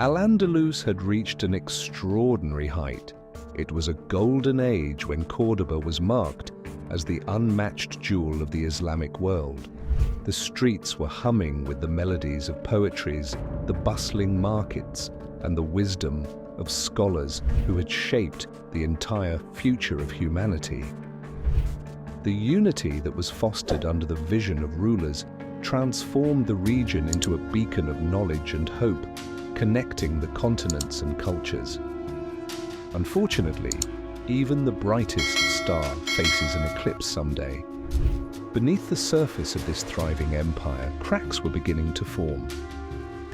Al-Andalus had reached an extraordinary height. It was a golden age when Córdoba was marked as the unmatched jewel of the Islamic world. The streets were humming with the melodies of poetries, the bustling markets, and the wisdom of scholars who had shaped the entire future of humanity. The unity that was fostered under the vision of rulers transformed the region into a beacon of knowledge and hope, connecting the continents and cultures. Unfortunately, even the brightest star faces an eclipse someday. Beneath the surface of this thriving empire, cracks were beginning to form.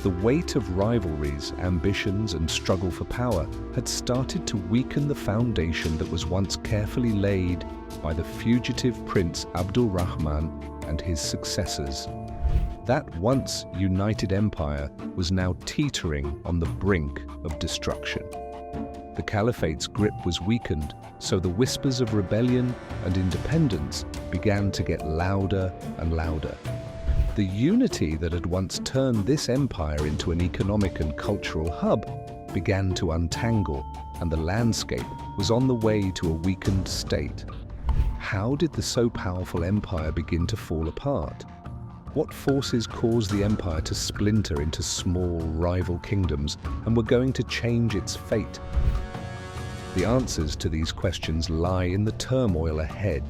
The weight of rivalries, ambitions, and struggle for power had started to weaken the foundation that was once carefully laid by the fugitive Prince Abdul Rahman and his successors. That once united empire was now teetering on the brink of destruction. The caliphate's grip was weakened, so the whispers of rebellion and independence began to get louder and louder. The unity that had once turned this empire into an economic and cultural hub began to untangle, and the landscape was on the way to a weakened state. How did the so powerful empire begin to fall apart? What forces caused the empire to splinter into small rival kingdoms and were going to change its fate? The answers to these questions lie in the turmoil ahead.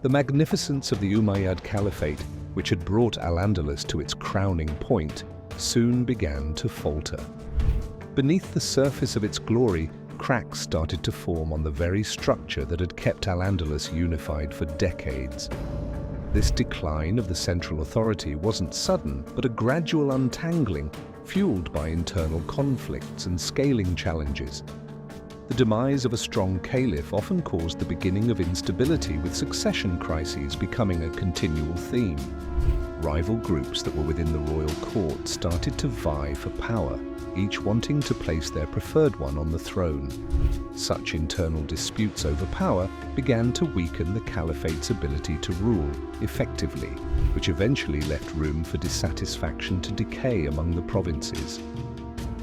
The magnificence of the Umayyad Caliphate, which had brought Al-Andalus to its crowning point, soon began to falter. Beneath the surface of its glory, cracks started to form on the very structure that had kept Al-Andalus unified for decades. This decline of the central authority wasn't sudden, but a gradual untangling, fueled by internal conflicts and scaling challenges. The demise of a strong caliph often caused the beginning of instability, with succession crises becoming a continual theme. Rival groups that were within the royal court started to vie for power, each wanting to place their preferred one on the throne. Such internal disputes over power began to weaken the caliphate's ability to rule effectively, which eventually left room for dissatisfaction to decay among the provinces.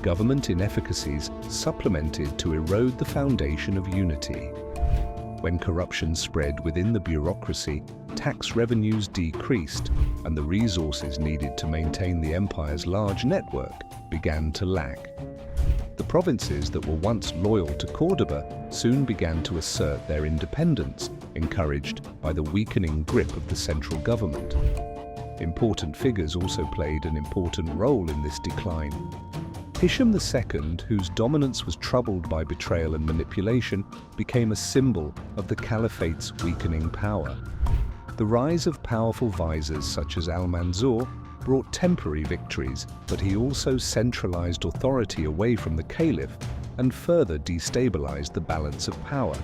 Government inefficacies supplemented to erode the foundation of unity. When corruption spread within the bureaucracy, tax revenues decreased, and the resources needed to maintain the empire's large network began to lack. The provinces that were once loyal to Córdoba soon began to assert their independence, encouraged by the weakening grip of the central government. Important figures also played an important role in this decline. Hisham II, whose dominance was troubled by betrayal and manipulation, became a symbol of the caliphate's weakening power. The rise of powerful viziers such as Al-Mansur brought temporary victories, but he also centralized authority away from the caliph and further destabilized the balance of power.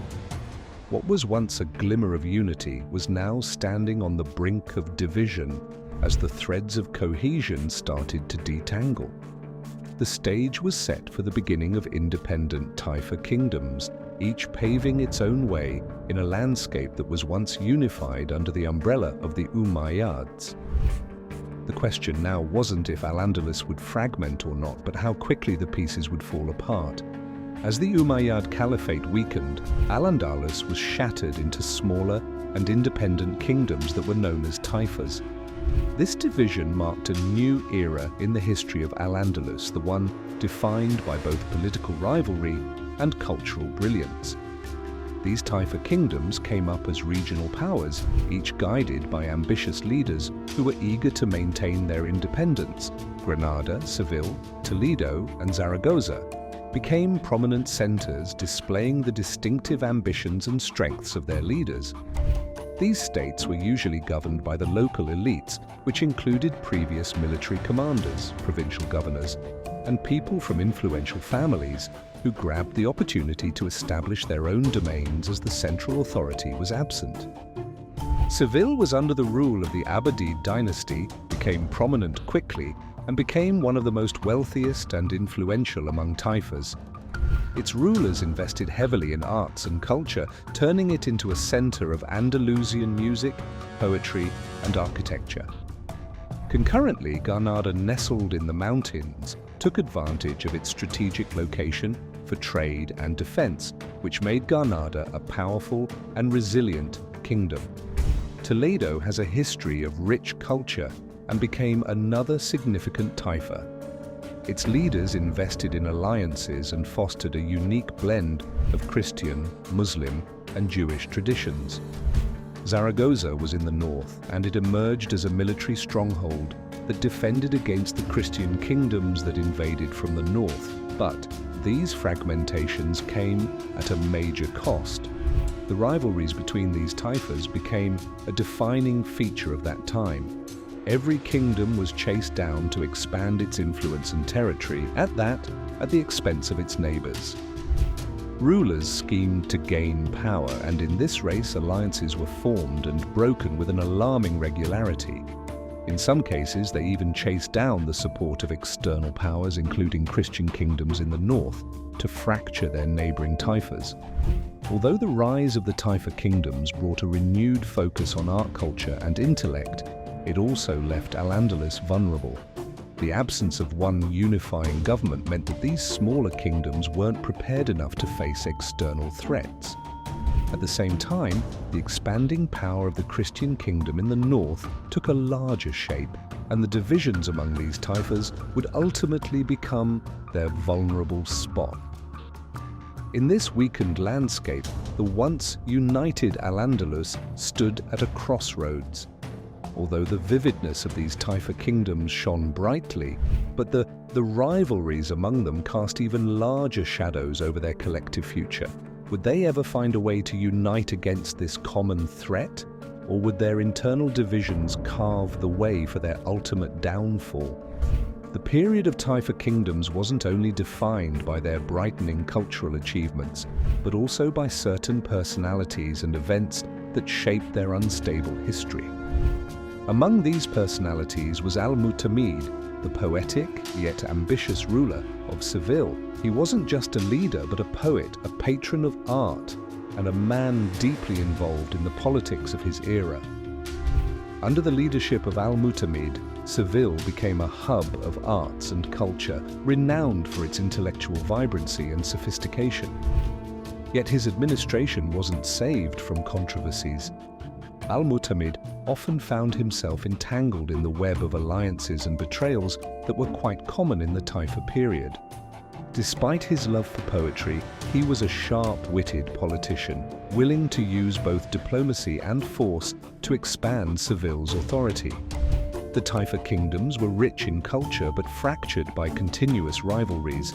What was once a glimmer of unity was now standing on the brink of division as the threads of cohesion started to detangle. The stage was set for the beginning of independent Taifa kingdoms, each paving its own way in a landscape that was once unified under the umbrella of the Umayyads. The question now wasn't if Al-Andalus would fragment or not, but how quickly the pieces would fall apart. As the Umayyad Caliphate weakened, Al-Andalus was shattered into smaller and independent kingdoms that were known as Taifas. This division marked a new era in the history of Al-Andalus, the one defined by both political rivalry and cultural brilliance. These Taifa kingdoms came up as regional powers, each guided by ambitious leaders who were eager to maintain their independence. Granada, Seville, Toledo, and Zaragoza became prominent centers displaying the distinctive ambitions and strengths of their leaders. These states were usually governed by the local elites, which included previous military commanders, provincial governors, and people from influential families who grabbed the opportunity to establish their own domains as the central authority was absent. Seville was under the rule of the Abbasid dynasty, became prominent quickly, and became one of the most wealthiest and influential among Taifas. Its rulers invested heavily in arts and culture, turning it into a center of Andalusian music, poetry, and architecture. Concurrently, Granada nestled in the mountains, took advantage of its strategic location for trade and defense, which made Granada a powerful and resilient kingdom. Toledo has a history of rich culture and became another significant Taifa. Its leaders invested in alliances and fostered a unique blend of Christian, Muslim, and Jewish traditions. Zaragoza was in the north, and it emerged as a military stronghold that defended against the Christian kingdoms that invaded from the north. But these fragmentations came at a major cost. The rivalries between these Taifas became a defining feature of that time. Every kingdom was chased down to expand its influence and territory, at the expense of its neighbors. Rulers schemed to gain power, and in this race alliances were formed and broken with an alarming regularity. In some cases, they even chased down the support of external powers, including Christian kingdoms in the north, to fracture their neighboring Taifas. Although the rise of the Taifa kingdoms brought a renewed focus on art culture and intellect, it also left Al-Andalus vulnerable. The absence of one unifying government meant that these smaller kingdoms weren't prepared enough to face external threats. At the same time, the expanding power of the Christian kingdom in the north took a larger shape, and the divisions among these Taifas would ultimately become their vulnerable spot. In this weakened landscape, the once united Al-Andalus stood at a crossroads. Although the vividness of these Taifa kingdoms shone brightly, but the rivalries among them cast even larger shadows over their collective future. Would they ever find a way to unite against this common threat? Or would their internal divisions carve the way for their ultimate downfall? The period of Taifa kingdoms wasn't only defined by their brightening cultural achievements, but also by certain personalities and events that shaped their unstable history. Among these personalities was Al-Mu'tamid, the poetic yet ambitious ruler of Seville. He wasn't just a leader, but a poet, a patron of art, and a man deeply involved in the politics of his era. Under the leadership of Al-Mu'tamid, Seville became a hub of arts and culture, renowned for its intellectual vibrancy and sophistication. Yet his administration wasn't saved from controversies. Al-Mu'tamid often found himself entangled in the web of alliances and betrayals that were quite common in the Taifa period. Despite his love for poetry, he was a sharp-witted politician, willing to use both diplomacy and force to expand Seville's authority. The Taifa kingdoms were rich in culture but fractured by continuous rivalries.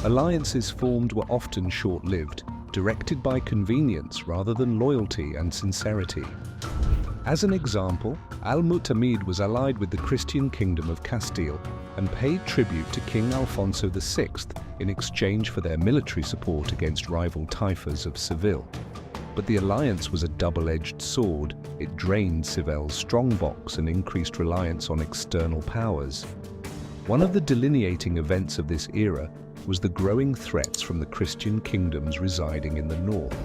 Alliances formed were often short-lived, directed by convenience rather than loyalty and sincerity. As an example, Al-Mu'tamid was allied with the Christian kingdom of Castile and paid tribute to King Alfonso VI in exchange for their military support against rival Taifas of Seville. But the alliance was a double-edged sword. It drained Seville's strongbox and increased reliance on external powers. One of the delineating events of this era was the growing threats from the Christian kingdoms residing in the north.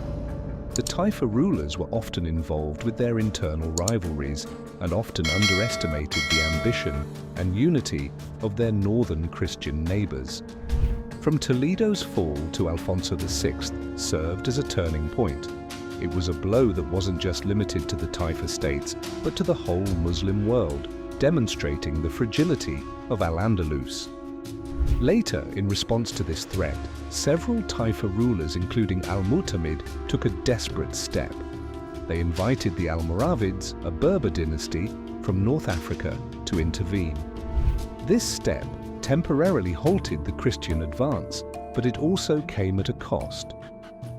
The Taifa rulers were often involved with their internal rivalries and often underestimated the ambition and unity of their northern Christian neighbors. From Toledo's fall to Alfonso VI served as a turning point. It was a blow that wasn't just limited to the Taifa states, but to the whole Muslim world, demonstrating the fragility of Al-Andalus. Later, in response to this threat, several Taifa rulers, including Al-Mu'tamid, took a desperate step. They invited the Almoravids, a Berber dynasty, from North Africa to intervene. This step temporarily halted the Christian advance, but it also came at a cost.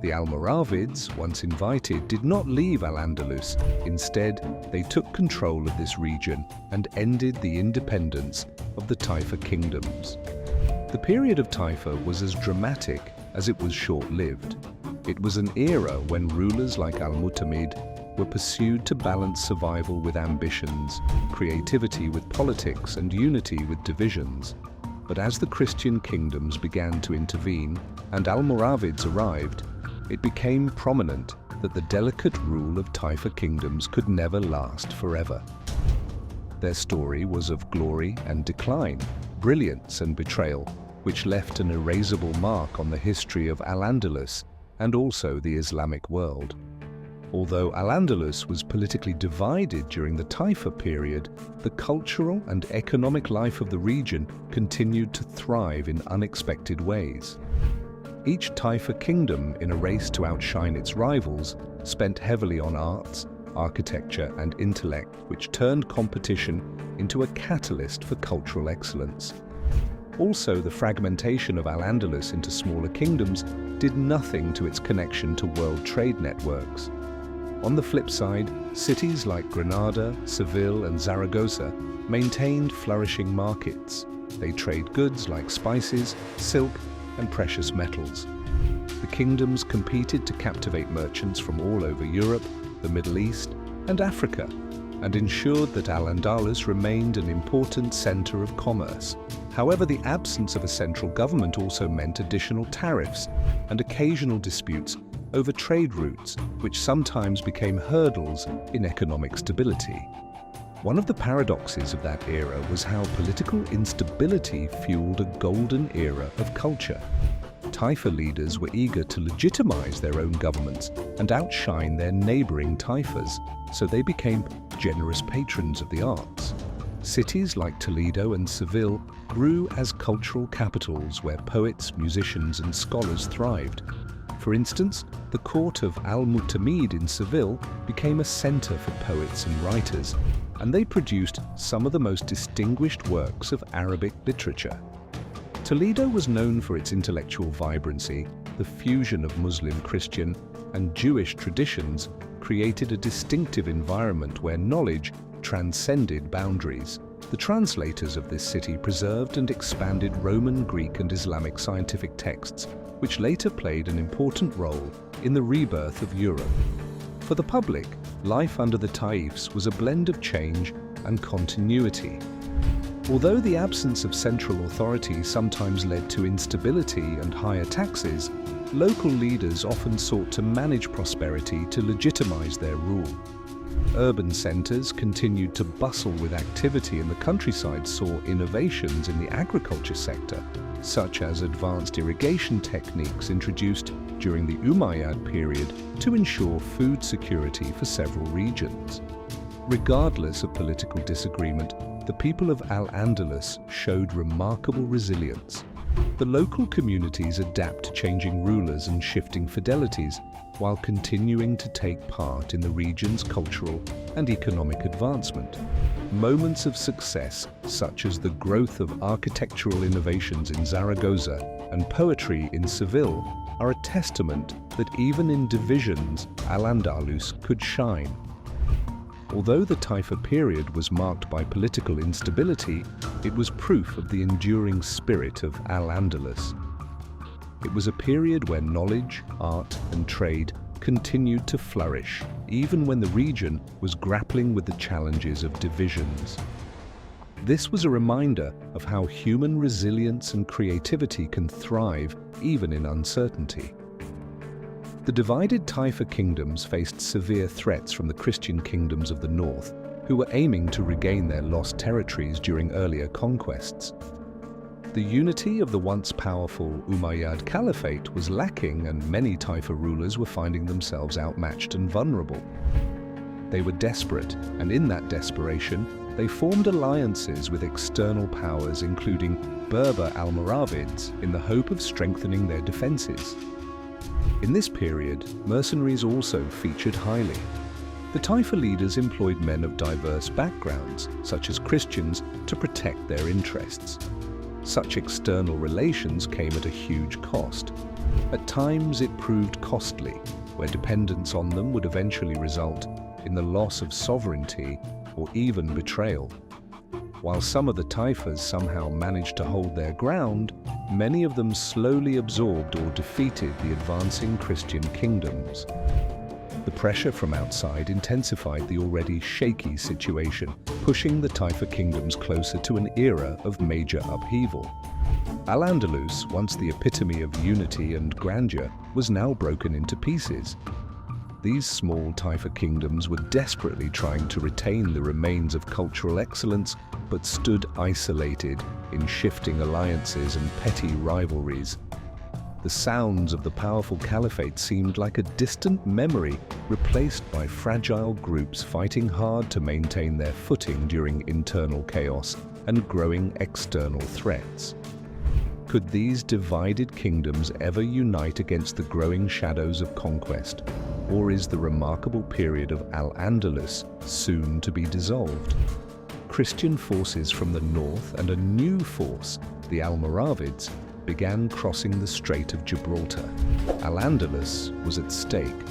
The Almoravids, once invited, did not leave Al-Andalus. Instead, they took control of this region and ended the independence of the Taifa kingdoms. The period of Taifa was as dramatic as it was short-lived. It was an era when rulers like Al-Mu'tamid were pursued to balance survival with ambitions, creativity with politics, and unity with divisions. But as the Christian kingdoms began to intervene and Almoravids arrived, it became prominent that the delicate rule of Taifa kingdoms could never last forever. Their story was of glory and decline. brilliance and betrayal, which left an erasable mark on the history of Al-Andalus and also the Islamic world. Although Al-Andalus was politically divided during the Taifa period, the cultural and economic life of the region continued to thrive in unexpected ways. Each Taifa kingdom, in a race to outshine its rivals, spent heavily on arts, architecture, and intellect, which turned competition into a catalyst for cultural excellence. Also, the fragmentation of Al-Andalus into smaller kingdoms did nothing to its connection to world trade networks. On the flip side, cities like Granada, Seville, and Zaragoza maintained flourishing markets. They trade goods like spices, silk, and precious metals. The kingdoms competed to captivate merchants from all over Europe, the Middle East, and Africa, and ensured that Al-Andalus remained an important center of commerce. However, the absence of a central government also meant additional tariffs and occasional disputes over trade routes, which sometimes became hurdles in economic stability. One of the paradoxes of that era was how political instability fueled a golden era of culture. Taifa leaders were eager to legitimize their own governments and outshine their neighboring Taifas, so they became generous patrons of the arts. Cities like Toledo and Seville grew as cultural capitals where poets, musicians, and scholars thrived. For instance, the court of Al-Mutamid in Seville became a center for poets and writers, and they produced some of the most distinguished works of Arabic literature. Toledo was known for its intellectual vibrancy. The fusion of Muslim, Christian, and Jewish traditions created a distinctive environment where knowledge transcended boundaries. The translators of this city preserved and expanded Roman, Greek, and Islamic scientific texts, which later played an important role in the rebirth of Europe. For the public, life under the Taifas was a blend of change and continuity. Although the absence of central authority sometimes led to instability and higher taxes, local leaders often sought to manage prosperity to legitimize their rule. Urban centers continued to bustle with activity, and the countryside saw innovations in the agriculture sector, such as advanced irrigation techniques introduced during the Umayyad period to ensure food security for several regions. Regardless of political disagreement, the people of Al-Andalus showed remarkable resilience. The local communities adapt to changing rulers and shifting fidelities, while continuing to take part in the region's cultural and economic advancement. Moments of success, such as the growth of architectural innovations in Zaragoza and poetry in Seville, are a testament that even in divisions, Al-Andalus could shine. Although the Taifa period was marked by political instability, it was proof of the enduring spirit of Al-Andalus. It was a period where knowledge, art, and trade continued to flourish, even when the region was grappling with the challenges of divisions. This was a reminder of how human resilience and creativity can thrive even in uncertainty. The divided Taifa kingdoms faced severe threats from the Christian kingdoms of the north, who were aiming to regain their lost territories during earlier conquests. The unity of the once powerful Umayyad Caliphate was lacking, and many Taifa rulers were finding themselves outmatched and vulnerable. They were desperate, and in that desperation, they formed alliances with external powers, including Berber Almoravids, in the hope of strengthening their defenses. In this period, mercenaries also featured highly. The Taifa leaders employed men of diverse backgrounds, such as Christians, to protect their interests. Such external relations came at a huge cost. At times it proved costly, where dependence on them would eventually result in the loss of sovereignty or even betrayal. While some of the Taifas somehow managed to hold their ground, many of them slowly absorbed or defeated the advancing Christian kingdoms. The pressure from outside intensified the already shaky situation, pushing the Taifa kingdoms closer to an era of major upheaval. Al-Andalus, once the epitome of unity and grandeur, was now broken into pieces. These small Taifa kingdoms were desperately trying to retain the remains of cultural excellence but stood isolated in shifting alliances and petty rivalries. The sounds of the powerful caliphate seemed like a distant memory, replaced by fragile groups fighting hard to maintain their footing during internal chaos and growing external threats. Could these divided kingdoms ever unite against the growing shadows of conquest, or is the remarkable period of Al-Andalus soon to be dissolved? Christian forces from the north and a new force, the Almoravids, began crossing the Strait of Gibraltar. Al-Andalus was at stake.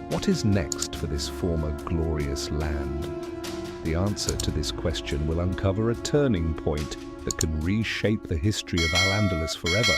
What is next for this former glorious land? The answer to this question will uncover a turning point that can reshape the history of Al-Andalus forever.